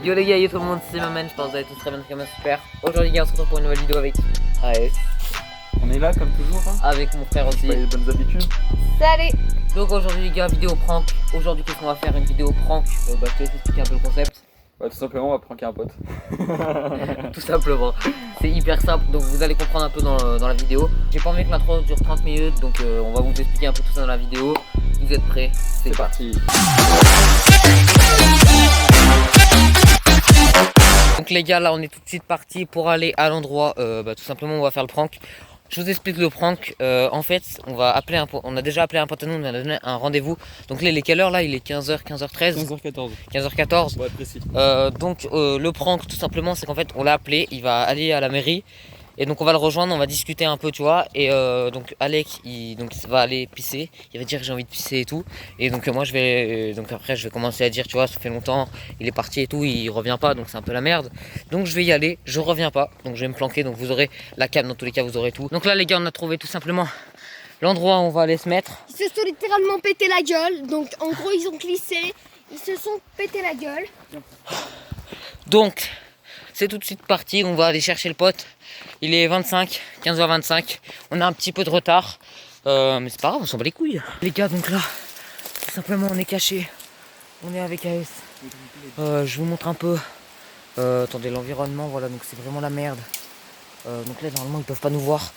Yo les gars, yo tout le monde, c'est Maman, j'espère que vous allez tous très bien, super. Aujourd'hui les gars, on se retrouve pour une nouvelle vidéo avec AS. On est là comme toujours hein. Avec mon frère aussi. Les bonnes habitudes. Salut. Donc aujourd'hui les gars, vidéo prank. Aujourd'hui qu'est-ce qu'on va faire? Une vidéo prank. Je te laisse expliquer un peu le concept. Bah tout simplement on va pranker un pote. Tout simplement. C'est hyper simple, donc vous allez comprendre un peu dans la vidéo. J'ai pas envie que l'intro dure 30 minutes, donc on va vous expliquer un peu tout ça dans la vidéo. Vous êtes prêts? C'est parti. Donc les gars, là on est tout de suite parti pour aller à l'endroit. Tout simplement on va faire le prank. Je vous explique le prank. En fait on a déjà appelé un pote à nous, on a donné un rendez-vous. Donc là il est quelle heure là? Il est 15h, 15h13 15h14. 15h14. Ouais, précis. Donc le prank tout simplement c'est qu'en fait on l'a appelé, il va aller à la mairie. Et donc on va le rejoindre, on va discuter un peu, tu vois. Et donc Alec, il va aller pisser. Il va dire j'ai envie de pisser et tout. Et donc moi je vais, donc après je vais commencer à dire, tu vois, ça fait longtemps, il est parti et tout, il revient pas, donc c'est un peu la merde. Donc je vais y aller, je reviens pas, donc je vais me planquer. Donc vous aurez la cam, dans tous les cas vous aurez tout. Donc là les gars, on a trouvé tout simplement l'endroit où on va aller se mettre. Ils se sont littéralement pété la gueule. Donc en gros ils ont glissé. Ils se sont pété la gueule. Donc c'est tout de suite parti, on va aller chercher le pote. Il est 15h25, on a un petit peu de retard, mais c'est pas grave, on s'en bat les couilles. Les gars, donc là, tout simplement on est caché, on est avec AS. Je vous montre un peu, attendez, l'environnement, voilà, donc c'est vraiment la merde. Donc là, normalement, ils peuvent pas nous voir.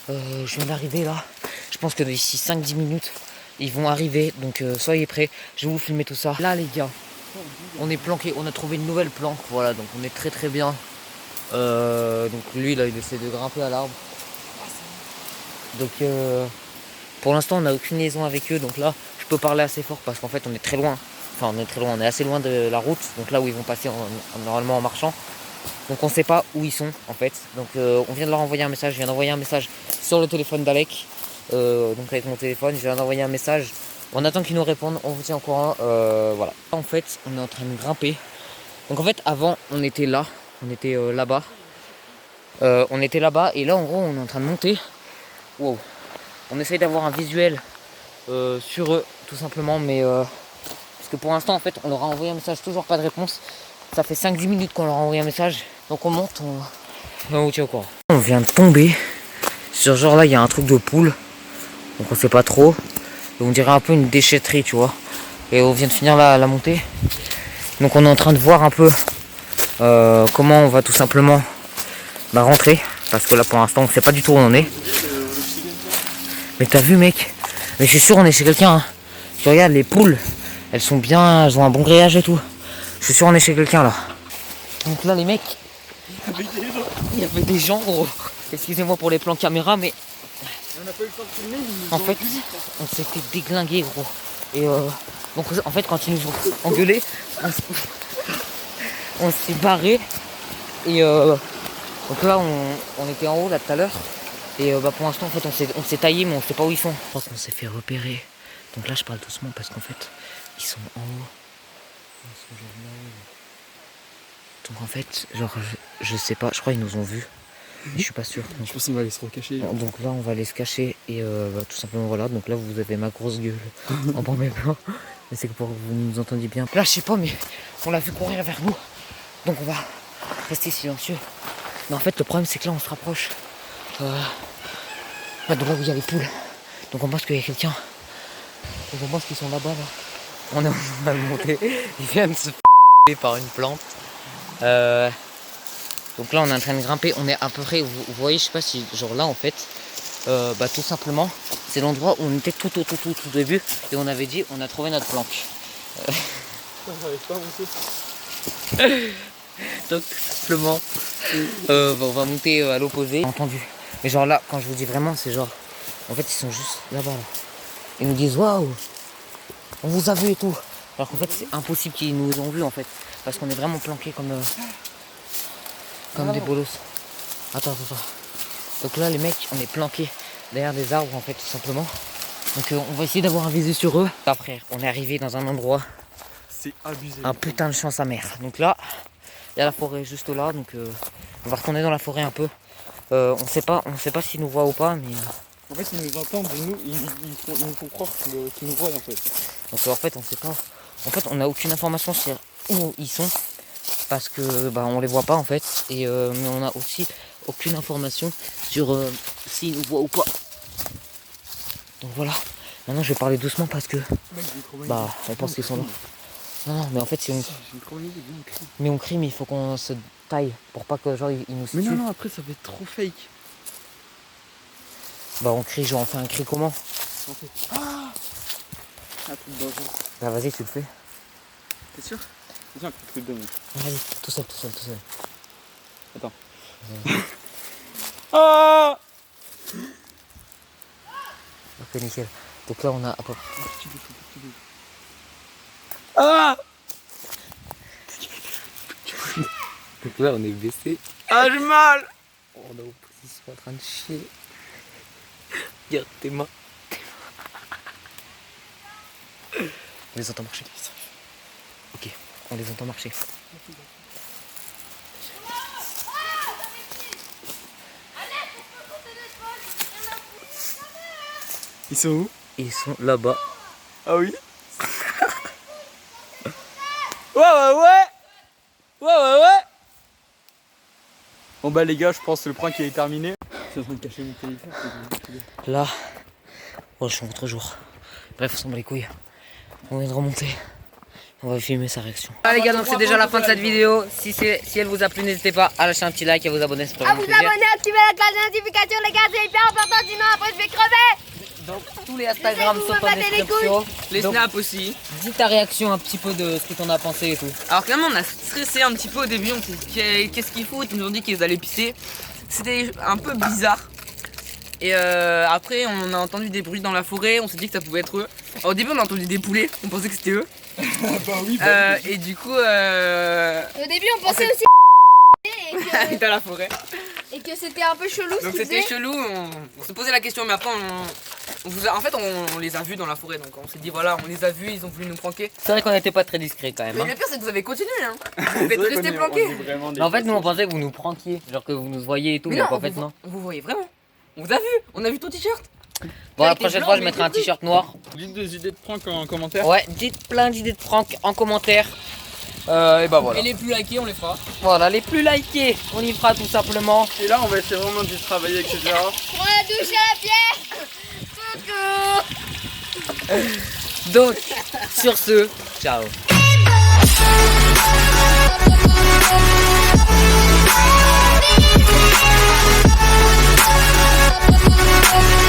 Je viens d'arriver là, je pense que d'ici 5-10 minutes, ils vont arriver, donc soyez prêts, je vais vous filmer tout ça. Là les gars, on est planqué, on a trouvé une nouvelle planque, voilà, donc on est très bien. Donc lui là il essaie de grimper à l'arbre. Donc pour l'instant on n'a aucune liaison avec eux, donc là je peux parler assez fort parce qu'en fait on est très loin. Enfin on est assez loin de la route, donc là où ils vont passer normalement en marchant. Donc on sait pas où ils sont en fait. Donc on vient de leur envoyer un message, je viens d'envoyer un message sur le téléphone d'Alec. Donc avec mon téléphone, je viens d'envoyer un message. On attend qu'ils nous répondent, on vous tient au courant. Voilà. En fait on est en train de grimper. Donc en fait avant on était là. On était là-bas. On était là-bas et là en gros on est en train de monter. Wow. On essaye d'avoir un visuel sur eux tout simplement, mais parce que pour l'instant en fait on leur a envoyé un message, toujours pas de réponse. Ça fait 5-10 minutes qu'on leur a envoyé un message. Donc on monte, on vous tient au courant. On vient de tomber sur genre là il y a un truc de poule. Donc on sait pas trop. Et on dirait un peu une déchetterie, tu vois. Et on vient de finir la montée. Donc on est en train de voir un peu comment on va tout simplement rentrer, parce que là pour l'instant on sait pas du tout où on est. Mais t'as vu mec, mais je suis sûr on est chez quelqu'un hein. Tu regardes les poules, elles sont bien, elles ont un bon grillage et tout. Je suis sûr on est chez quelqu'un là. Donc là les mecs, il y avait des gens gros. Excusez-moi pour les plans caméra, mais en fait on s'était déglingué gros. Et donc en fait quand ils nous ont engueulé, on s'est barré et donc là on était en haut là tout à l'heure et pour l'instant en fait on s'est taillé mais on sait pas où ils sont. Je pense qu'on s'est fait repérer. Donc là je parle doucement parce qu'en fait ils sont en haut. Ils sont genre là. Donc en fait genre je sais pas, je crois qu'ils nous ont vus. Mais je suis pas sûr. Je pense qu'on va aller se recacher. Donc là on va aller se cacher et tout simplement voilà. Donc là vous avez ma grosse gueule en premier plan. Mais c'est que pour que vous nous entendiez bien. Là je sais pas mais on l'a vu courir vers nous. Donc on va rester silencieux. Mais en fait le problème c'est que là on se rapproche de là où il y a les poules. Donc on pense qu'il y a quelqu'un. Donc on pense qu'ils sont là-bas là. On est en train de monter. Ils viennent de se f***er par une plante. Donc là on est en train de grimper. On est à peu près, vous voyez, je sais pas si genre là en fait. Tout simplement c'est l'endroit où on était tout au début. Et on avait dit on a trouvé notre planque. Donc tout simplement on va monter à l'opposé. Entendu. Mais genre là quand je vous dis vraiment c'est genre en fait ils sont juste là-bas là. Ils nous disent waouh on vous a vu et tout. Alors qu'en fait c'est impossible qu'ils nous ont vu en fait. Parce qu'on est vraiment planqués comme des bolos. Attends. Donc là les mecs on est planqués derrière des arbres en fait tout simplement. Donc on va essayer d'avoir un visu sur eux. Après on est arrivé dans un endroit. C'est abusé. Un putain de champ sa mère. Donc là il y a la forêt juste là, donc on va retourner dans la forêt un peu. On sait pas s'ils nous voient ou pas, mais en fait ils nous entendent et nous ils nous font croire qu'ils nous voient en fait. Donc en fait on sait pas. En fait on n'a aucune information sur où ils sont. parce que bah, on les voit pas en fait. Et mais on a aussi aucune information sur s'ils nous voient ou pas. Donc voilà. Maintenant je vais parler doucement parce que bah on pense qu'ils sont là. Non mais en fait c'est mais on crie mais il faut qu'on se taille pour pas que genre ils nous Mais tuent. non, après ça va être trop fake. Bah on crie genre on fait un cri comment? Ah, un truc dangereux. Bah vas-y tu le fais. T'es sûr? Viens, un truc de mec. Vas-y, tout seul. Attends. Ah! Ok nickel. Donc là on a à peu Ah! donc là on est baissé. Ah, j'ai mal! On a opposition en train de chier. Regarde tes mains. On les entend marcher. Ok, on les entend marcher. Ils sont où? Ils sont là-bas. Ah oui? Ouais. Bon bah les gars, je pense que le prank est terminé. Je suis en train de cacher mon téléphone. Là, oh, je suis en contre-jour. Bref, on s'en bat les couilles. On vient de remonter. On va filmer sa réaction. Ah les gars, donc c'est déjà la fin de cette vidéo. Si elle vous a plu, n'hésitez pas à lâcher un petit like et à vous abonner. À vous abonner, activer la cloche de notification, les gars, c'est hyper important, sinon après je vais crever. Donc tous les Instagram Vous sont me en battez les description. Les Donc, snaps aussi. dis ta réaction un petit peu de ce que t'en as pensé et tout. Alors clairement on a stressé un petit peu au début, on s'est dit qu'est-ce qu'ils foutent, ils nous ont dit qu'ils allaient pisser. C'était un peu bizarre. Et après on a entendu des bruits dans la forêt, on s'est dit que ça pouvait être eux. Alors, au début on a entendu des poulets, on pensait que c'était eux. Bah oui, Et du coup Au début, on pensait aussi on était à la forêt. et que c'était un peu chelou ce Donc qu'ils c'était faisaient. chelou, on se posait la question mais après en fait on les a vus dans la forêt, donc on s'est dit voilà on les a vus, ils ont voulu nous pranker. C'est vrai qu'on n'était pas très discret quand même. Mais Hein. le pire c'est que vous avez continué hein. Vous êtes restés planqués. En fait, nous on pensait que vous nous prankiez, genre que vous nous voyez et tout, mais, en fait non. Vous voyez vraiment. On vous a vu, on a vu ton t-shirt. Bon, la été prochaine blanc, fois, je mais mettrai un compris. t-shirt noir. Dites des idées de prank en commentaire. Ouais, dites plein d'idées de prank en commentaire. Et bah voilà. Et les plus likés on les fera. Voilà, les plus likés, on y fera tout simplement. Et là, on va essayer vraiment d'y travailler, etc. Prends la douche à la pierre. Donc, sur ce, ciao. Secours.